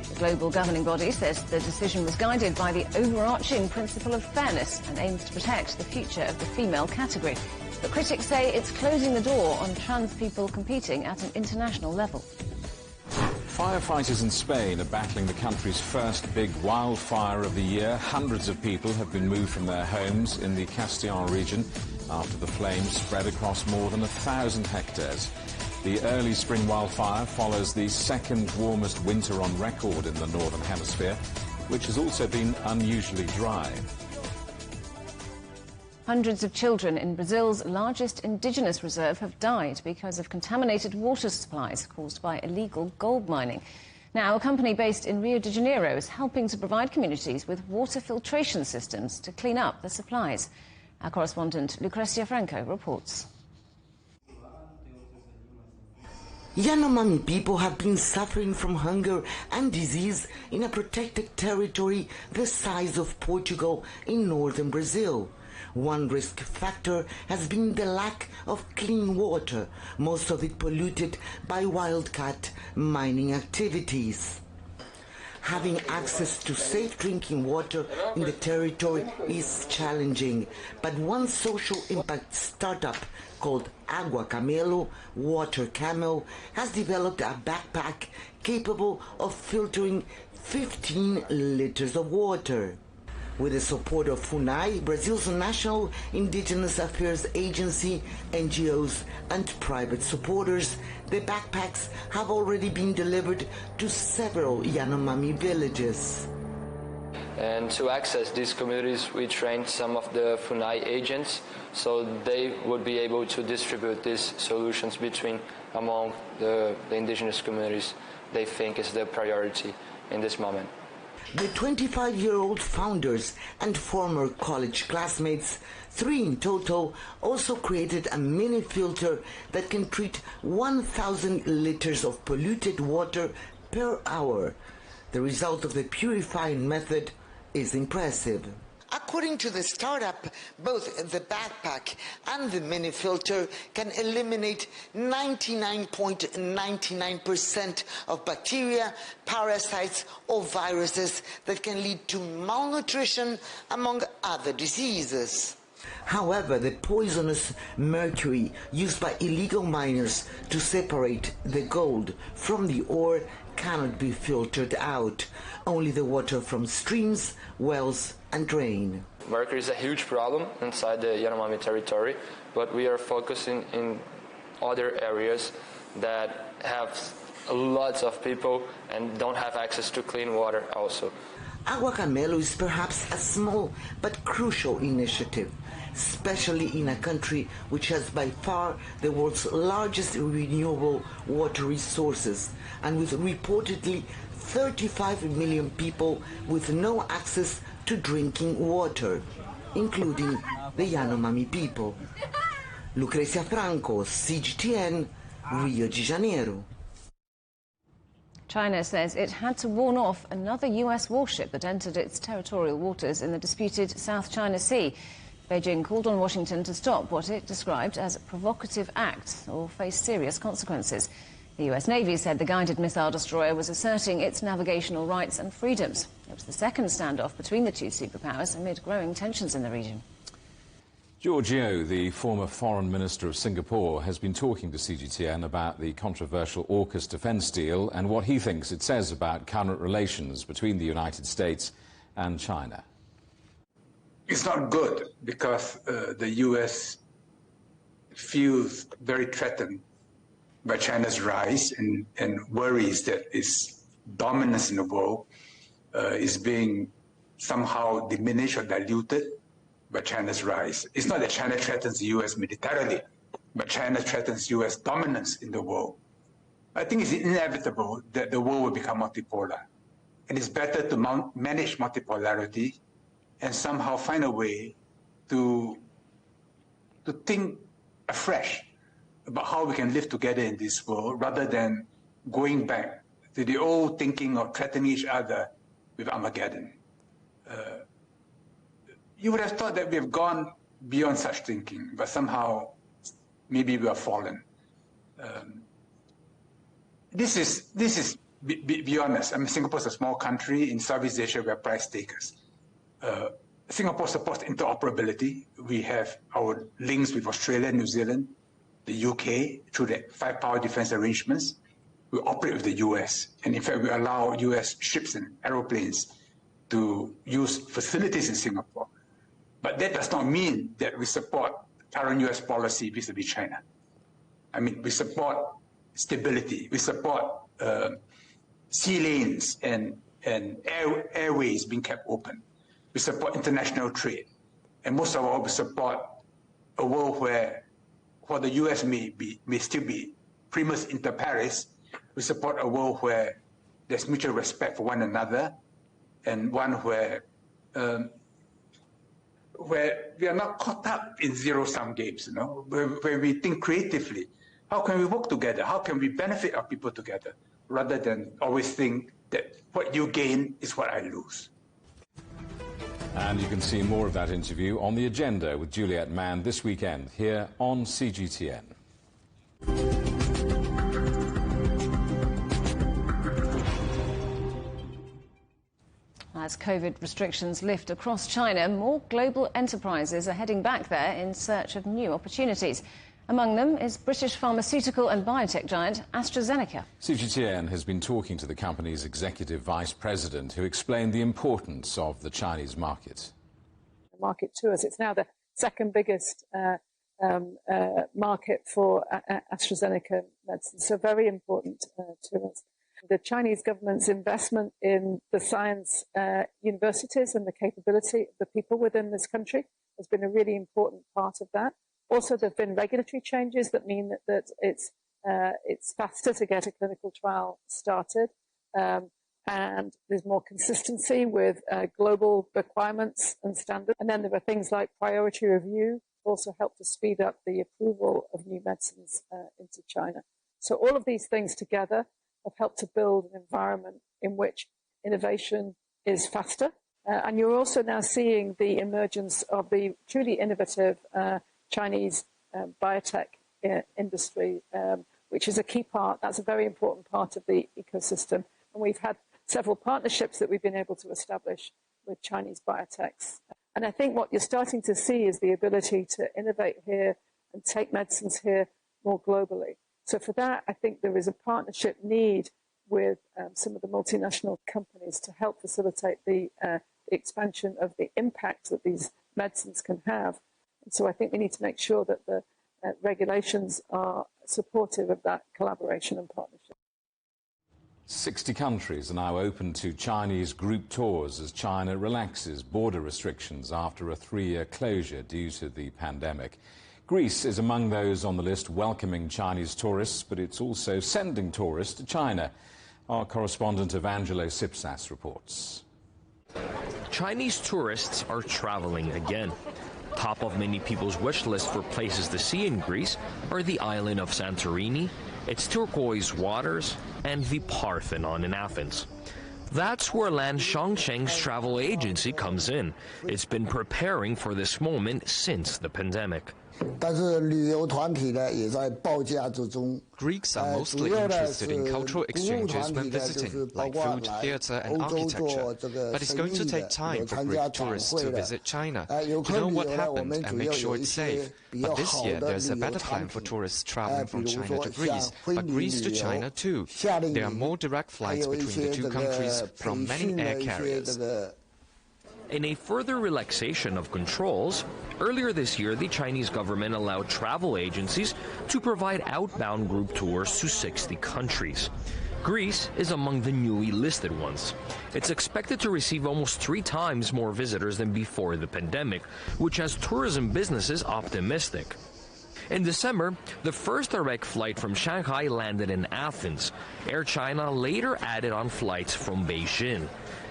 The global governing body says the decision was guided by the overarching principle of fairness and aims to protect the future of the female category. But critics say it's closing the door on trans people competing at an international level.
Firefighters in Spain are battling the country's first big wildfire of the year. Hundreds of people have been moved from their homes in the Castellón region after the flames spread across more than 1,000 hectares. The early spring wildfire follows the second warmest winter on record in the Northern Hemisphere, which has also been unusually dry.
Hundreds of children in Brazil's largest indigenous reserve have died because of contaminated water supplies caused by illegal gold mining. Now, a company based in Rio de Janeiro is helping to provide communities with water filtration systems to clean up the supplies. Our correspondent Lucrecia Franco reports.
Yanomami people have been suffering from hunger and disease in a protected territory the size of Portugal in northern Brazil. One risk factor has been the lack of clean water, most of it polluted by wildcat mining activities. Having access to safe drinking water in the territory is challenging, but one social impact startup called Agua Camelo, Water Camel, has developed a backpack capable of filtering 15 liters of water. With the support of FUNAI, Brazil's National Indigenous Affairs Agency, NGOs and private supporters, the backpacks have already been delivered to several Yanomami villages.
And to access these communities, we trained some of the FUNAI agents so they would be able to distribute these solutions among the indigenous communities they think is the priority in this moment.
The 25-year-old founders and former college classmates, 3 in total, also created a mini filter that can treat 1,000 liters of polluted water per hour. The result of the purifying method is impressive. According to the startup, both the backpack and the mini filter can eliminate 99.99% of bacteria, parasites or viruses that can lead to malnutrition, among other diseases. However, the poisonous mercury used by illegal miners to separate the gold from the ore cannot be filtered out. Only the water from streams, wells and drain.
Mercury is a huge problem inside the Yanomami territory, but we are focusing in other areas that have lots of people and don't have access to clean water also.
Agua Camelo is perhaps a small but crucial initiative, especially in a country which has by far the world's largest renewable water resources and with reportedly 35 million people with no access to drinking water, including the Yanomami people. Lucrecia Franco, CGTN, Rio de Janeiro.
China says it had to warn off another US warship that entered its territorial waters in the disputed South China Sea. Beijing called on Washington to stop what it described as provocative acts or face serious consequences. The US Navy said the guided missile destroyer was asserting its navigational rights and freedoms. It was the second standoff between the two superpowers amid growing tensions in the region.
George Yeo, the former Foreign Minister of Singapore, has been talking to CGTN about the controversial AUKUS defence deal and what he thinks it says about current relations between the United States and China.
It's not good because the US feels very threatened by China's rise and worries that its dominance in the world is being somehow diminished or diluted by China's rise. It's not that China threatens the US militarily, but China threatens US dominance in the world. I think it's inevitable that the world will become multipolar. And it's better to manage multipolarity and somehow find a way to think afresh about how we can live together in this world rather than going back to the old thinking of threatening each other with Armageddon. You would have thought that we have gone beyond such thinking, but somehow maybe we have fallen. Be honest, I mean, Singapore is a small country in Southeast Asia. We are price takers. Singapore supports interoperability. We have our links with Australia, New Zealand, the UK through the 5-power defense arrangements. We operate with the US. And in fact, we allow US ships and aeroplanes to use facilities in Singapore. But that does not mean that we support current US policy vis-a-vis China. I mean, we support stability. We support sea lanes and airways being kept open. We support international trade. And most of all, we support a world where the US may still be primus inter pares. We support a world where there's mutual respect for one another and one where we are not caught up in zero-sum games, you know, where we think creatively. How can we work together? How can we benefit our people together? Rather than always think that what you gain is what I lose.
And you can see more of that interview on the agenda with Juliet Mann this weekend here on CGTN.
As COVID restrictions lift across China, more global enterprises are heading back there in search of new opportunities. Among them is British pharmaceutical and biotech giant AstraZeneca.
CGTN has been talking to the company's executive vice president, who explained the importance of the Chinese market.
Market to us. It's now the second biggest market for AstraZeneca medicine, so very important to us. The Chinese government's investment in the science universities and the capability of the people within this country has been a really important part of that. Also, there have been regulatory changes that mean that it's faster to get a clinical trial started, and there's more consistency with global requirements and standards. And then there are things like priority review, also help to speed up the approval of new medicines into China. So all of these things together have helped to build an environment in which innovation is faster. And you're also now seeing the emergence of the truly innovative Chinese biotech industry, which is a key part. That's a very important part of the ecosystem. And we've had several partnerships that we've been able to establish with Chinese biotechs. And I think what you're starting to see is the ability to innovate here and take medicines here more globally. So for that, I think there is a partnership need with some of the multinational companies to help facilitate the expansion of the impact that these medicines can have. And so I think we need to make sure that the regulations are supportive of that collaboration and partnership.
60 countries are now open to Chinese group tours as China relaxes border restrictions after a 3-year closure due to the pandemic. Greece is among those on the list welcoming Chinese tourists, but it's also sending tourists to China. Our correspondent Evangelo Sipsas reports.
Chinese tourists are traveling again. Top of many people's wish list for places to see in Greece are the island of Santorini, its turquoise waters, and the Parthenon in Athens. That's where Lan Shangcheng's travel agency comes in. It's been preparing for this moment since the pandemic.
Greeks are mostly interested in cultural exchanges when visiting, like food, theatre and architecture. But it's going to take time for Greek tourists to visit China, to know what happened and make sure it's safe. But this year there's a better plan for tourists traveling from China to Greece, but Greece to China too. There are more direct flights between the two countries from many air carriers.
In a further relaxation of controls, earlier this year the Chinese government allowed travel agencies to provide outbound group tours to 60 countries. Greece is among the newly listed ones. It's expected to receive almost 3 times more visitors than before the pandemic, which has tourism businesses optimistic. In December, the first direct flight from Shanghai landed in Athens. Air China later added on flights from Beijing.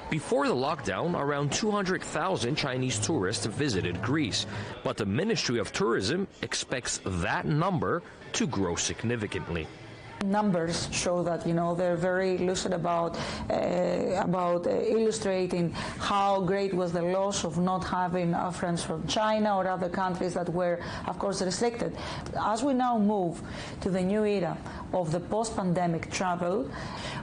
Before the lockdown, around 200,000 Chinese tourists visited Greece, but the Ministry of Tourism expects that number to grow significantly.
Numbers show that, they're very lucid about illustrating how great was the loss of not having our friends from China or other countries that were, of course, restricted. As we now move to the new era of the post-pandemic travel,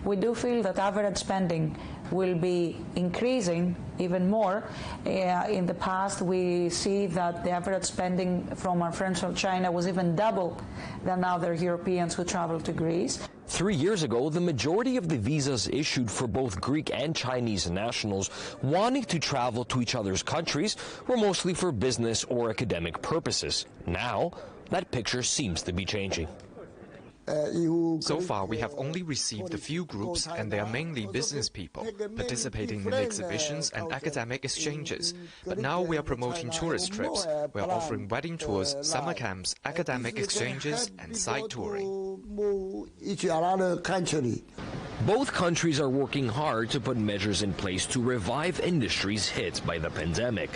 we do feel that average spending will be increasing even more. In the past, we see that the average spending from our friends from China was even double than other Europeans who travel to Greece.
3 years ago, the majority of the visas issued for both Greek and Chinese nationals wanting to travel to each other's countries were mostly for business or academic purposes. Now, that picture seems to be changing.
So far, we have only received a few groups, and they are mainly business people, participating in exhibitions and academic exchanges. But now we are promoting tourist trips. We are offering wedding tours, summer camps, academic exchanges, and site touring.
Both countries are working hard to put measures in place to revive industries hit by the pandemic.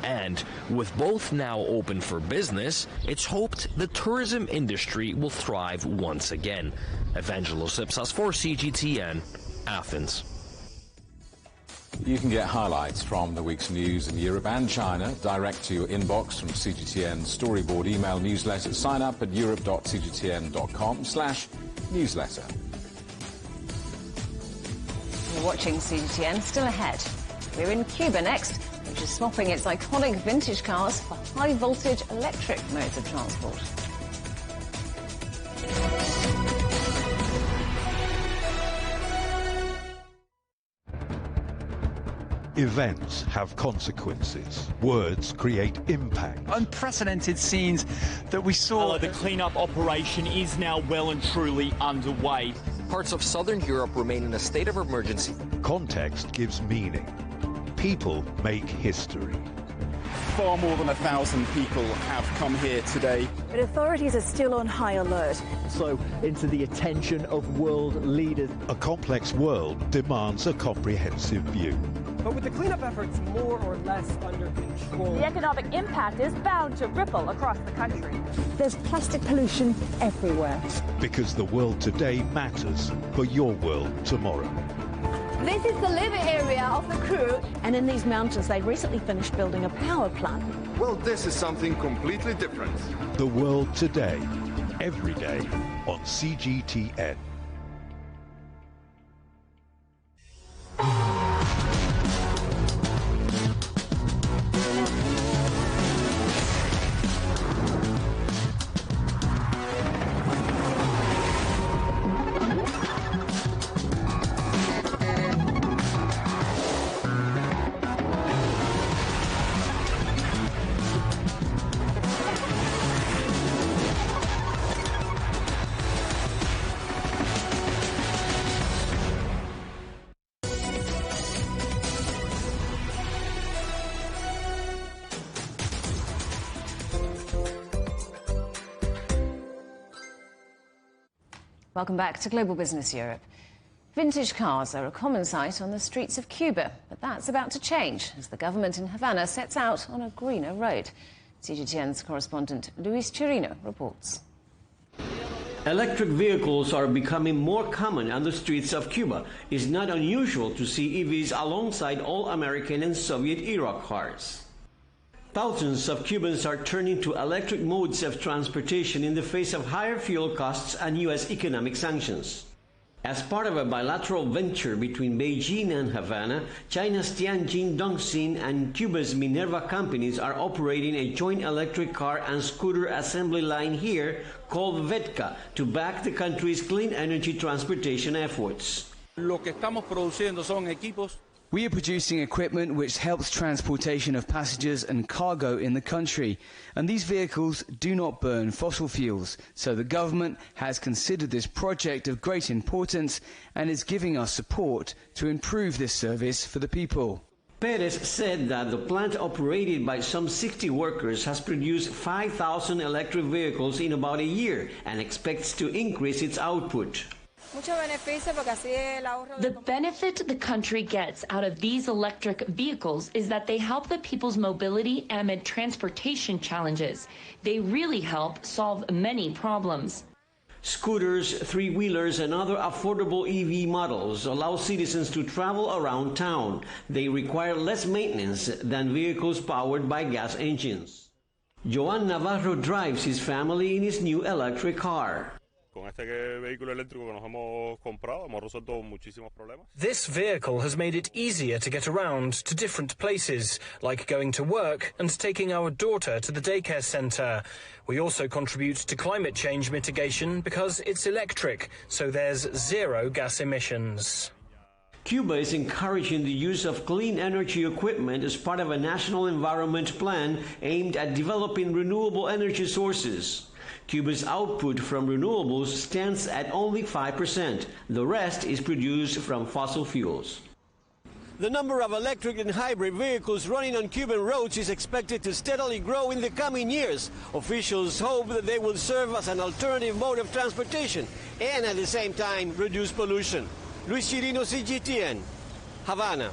And with both now open for business, it's hoped the tourism industry will thrive once again. Evangelo Sipsas for CGTN, Athens.
You can get highlights from the week's news in Europe and China direct to your inbox from CGTN Storyboard email newsletter. Sign up at europe.cgtn.com/newsletter.
You're watching CGTN. Still ahead, we're in Cuba next, which is swapping its iconic vintage cars for high-voltage electric modes of transport.
Events have consequences. Words create impact.
Unprecedented scenes that we saw.
The clean-up operation is now well and truly underway.
Parts of southern Europe remain in a state of emergency.
Context gives meaning. People make history.
Far more than 1,000 people have come here today.
But authorities are still on high alert.
So into the attention of world leaders.
A complex world demands a comprehensive view.
But with the cleanup efforts more or less under control,
the economic impact is bound to ripple across the country.
There's plastic pollution everywhere.
Because the world today matters for your world tomorrow.
This is the living area of the crew.
And in these mountains, they recently finished building a power plant.
Well, this is something completely different.
The world today, every day on CGTN.
Welcome back to Global Business Europe. Vintage cars are a common sight on the streets of Cuba, but that's about to change as the government in Havana sets out on a greener road. CGTN's correspondent Luis Chirino reports.
Electric vehicles are becoming more common on the streets of Cuba. It's not unusual to see EVs alongside all American and Soviet-era cars. Thousands of Cubans are turning to electric modes of transportation in the face of higher fuel costs and U.S. economic sanctions. As part of a bilateral venture between Beijing and Havana, China's Tianjin Dongxin and Cuba's Minerva companies are operating a joint electric car and scooter assembly line here called VETCA to back the country's clean energy transportation efforts.
Lo que estamos produciendo son equipos.
We are producing equipment which helps transportation of passengers and cargo in the country, and these vehicles do not burn fossil fuels, so the government has considered this project of great importance and is giving us support to improve this service for the people.
Perez said that the plant, operated by some 60 workers, has produced 5,000 electric vehicles in about a year and expects to increase its output.
The benefit the country gets out of these electric vehicles is that they help the people's mobility amid transportation challenges. They really help solve many problems.
Scooters, three-wheelers, and other affordable EV models allow citizens to travel around town. They require less maintenance than vehicles powered by gas engines. Joan Navarro drives his family in his new electric car.
This vehicle has made it easier to get around to different places, like going to work and taking our daughter to the daycare center. We also contribute to climate change mitigation because it's electric, so there's zero gas emissions.
Cuba is encouraging the use of clean energy equipment as part of a national environment plan aimed at developing renewable energy sources. Cuba's output from renewables stands at only 5%. The rest is produced from fossil fuels.
The number of electric and hybrid vehicles running on Cuban roads is expected to steadily grow in the coming years. Officials hope that they will serve as an alternative mode of transportation and at the same time reduce pollution. Luis Chirino, CGTN, Havana.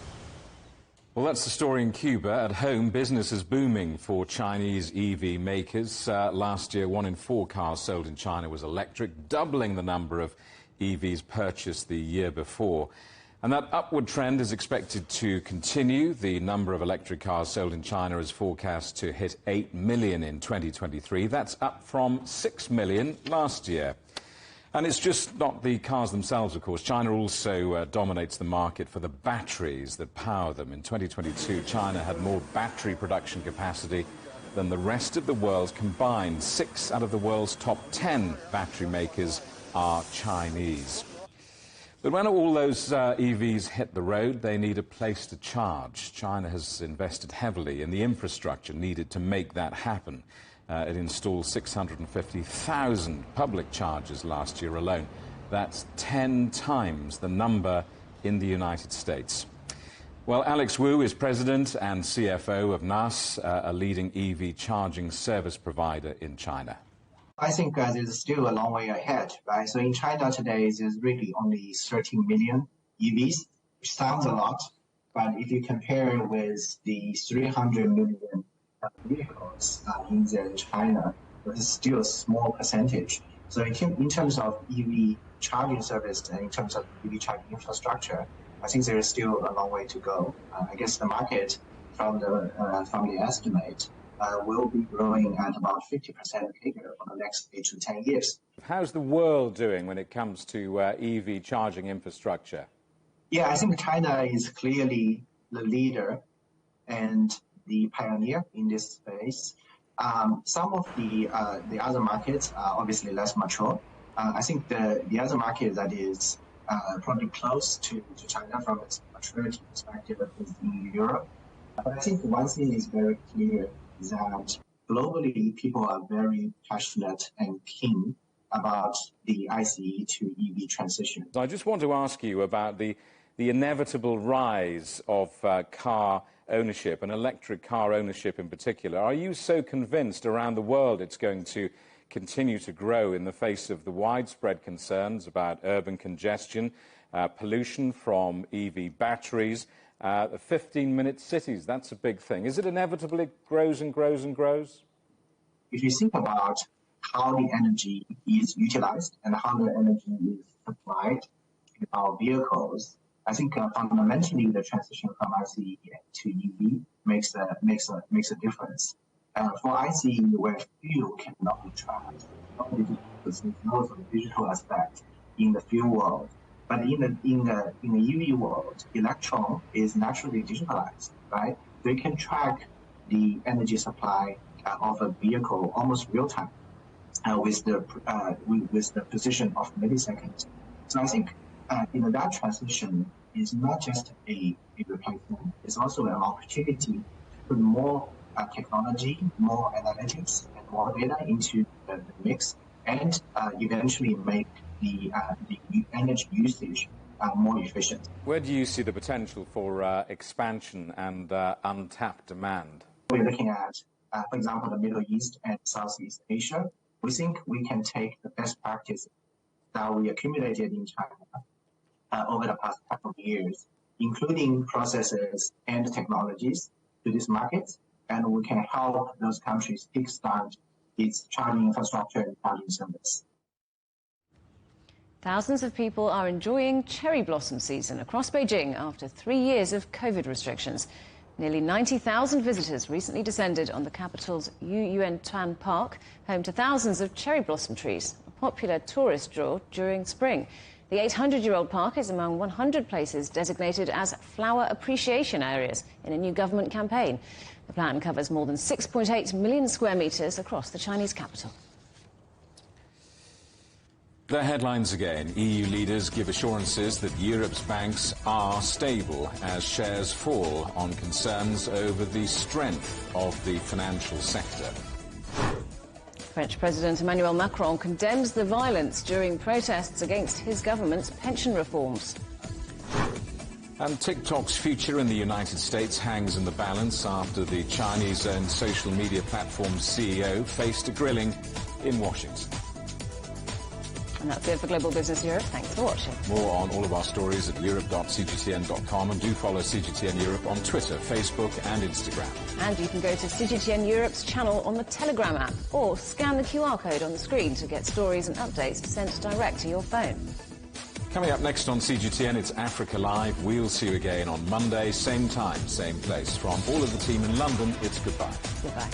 Well, that's the story in Cuba. At home, business is booming for Chinese EV makers. Last year, 1 in 4 cars sold in China was electric, doubling the number of EVs purchased the year before. And that upward trend is expected to continue. The number of electric cars sold in China is forecast to hit 8 million in 2023. That's up from 6 million last year. And it's just not the cars themselves, of course. China also dominates the market for the batteries that power them. In 2022, China had more battery production capacity than the rest of the world combined. 6 out of the world's top 10 battery makers are Chinese. But when all those EVs hit the road, they need a place to charge. China has invested heavily in the infrastructure needed to make that happen. It installed 650,000 public chargers last year alone. That's 10 times the number in the United States. Well, Alex Wu is president and CFO of NAS, a leading EV charging service provider in China.
I think there's still a long way ahead, right? So in China today, there's really only 13 million EVs, which sounds a lot, but if you compare it with the 300 million vehicles in China, it is still a small percentage. So in terms of EV charging service and in terms of EV charging infrastructure, I think there is still a long way to go. I guess the market, from the estimate, will be growing at about 50% CAGR for the next 8 to 10 years.
How's the world doing when it comes to EV charging infrastructure?
Yeah, I think China is clearly the leader and the pioneer in this space. Some of the other markets are obviously less mature. I think the other market that is probably close to China from its maturity perspective is in Europe. But I think one thing is very clear, that globally people are very passionate and keen about the ICE to EV transition.
I just want to ask you about the inevitable rise of car ownership and electric car ownership in particular. Are you so convinced around the world it's going to continue to grow in the face of the widespread concerns about urban congestion, pollution from EV batteries, 15-minute cities? That's a big thing. Is it inevitable it grows and grows and grows?
If you think about how the energy is utilized and how the energy is supplied in our vehicles, I think fundamentally the transition from ICE to EV makes a difference. For ICE, where fuel cannot be tracked, there's no sort of digital aspect in the fuel world. But in the EV world, electron is naturally digitalized, right? They can track the energy supply of a vehicle almost real time with the precision of milliseconds. So I think that transition is not just a replacement; it's also an opportunity to put more technology, more analytics, and more data into the mix, and eventually make the energy usage more efficient.
Where do you see the potential for expansion and untapped demand?
We're looking at, for example, the Middle East and Southeast Asia. We think we can take the best practices that we accumulated in China over the past couple of years, including processes and technologies, to these markets, and we can help those countries kickstart its charging infrastructure and charging service.
Thousands of people are enjoying cherry blossom season across Beijing after 3 years of COVID restrictions. Nearly 90,000 visitors recently descended on the capital's Yuyuantan Park, home to thousands of cherry blossom trees, a popular tourist draw during spring. The 800-year-old park is among 100 places designated as flower appreciation areas in a new government campaign. The plan covers more than 6.8 million square metres across the Chinese capital.
The headlines again. EU leaders give assurances that Europe's banks are stable as shares fall on concerns over the strength of the financial sector.
French President Emmanuel Macron condemns the violence during protests against his government's pension reforms.
And TikTok's future in the United States hangs in the balance after the Chinese-owned social media platform's CEO faced a grilling in Washington.
And that's it for Global Business Europe. Thanks for watching.
More on all of our stories at europe.cgtn.com, and do follow CGTN Europe on Twitter, Facebook and Instagram.
And you can go to CGTN Europe's channel on the Telegram app, or scan the QR code on the screen to get stories and updates sent direct to your phone.
Coming up next on CGTN, it's Africa Live. We'll see you again on Monday, same time, same place. From all of the team in London, it's goodbye.
Goodbye.